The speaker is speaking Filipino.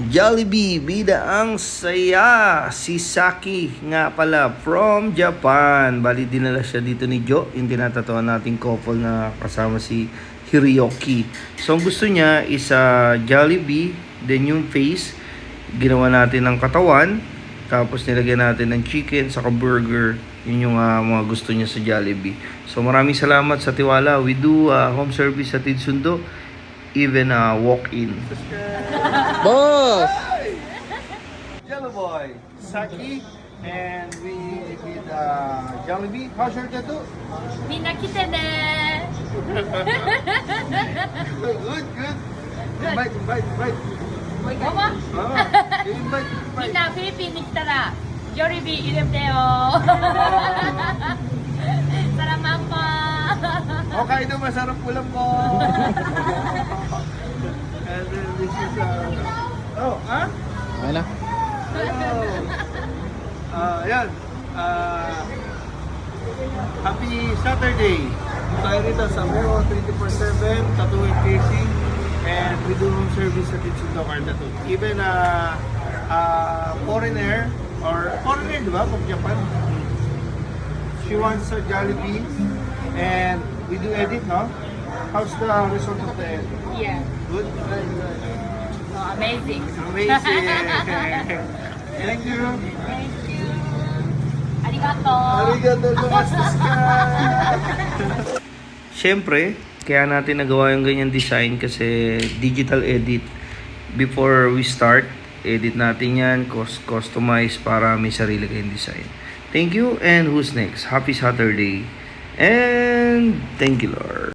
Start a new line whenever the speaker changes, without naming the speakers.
Jollibee, bida ang saya. Si Saki nga pala from Japan. Bali dinala siya dito ni Jo, yung tinatatuan nating couple na kasama si Hiroyuki. So ang gusto niya is Jollibee, then yung face, ginawa natin ng katawan, tapos nilagyan natin ng chicken, saka burger. Yun yung mga gusto niya sa Jollibee. So maraming salamat sa tiwala. We do home service sa Tidsundo, even walk-in.
Boss!
Jello Boy, Saki, and we did Jollibee. How's your tattoo?
みんな来てね
Good, good. Invite, invite, invite.
ママ
Invite,
みん
invite.
なフィリピンに来たらジョリビー入れてよサラマンポ
Hokkaido, masarap ulam mo. And then this is, oh, ha?
Ayun na.
Yan. Happy Saturday. Tayo rito sa Mero 24/7 Tattoo and Piercing, and we do home service sa Tidsundo Car Tattoo. Even foreigner or foreigner, di ba? From Japan. She wants a Jollibee, and we do edit, no? How's the result of the edit?
Yeah,
Good? Good.
oh, amazing.
Amazing. Thank you.
Thank you ありがとう
Arigato gozaimasu.
Siyempre, kaya natin nagawa yung ganyan design kasi digital edit. Before we start, edit natin yan, customize para may sarili kayong design. Thank you, and who's next? Happy Saturday. And thank you, Lord.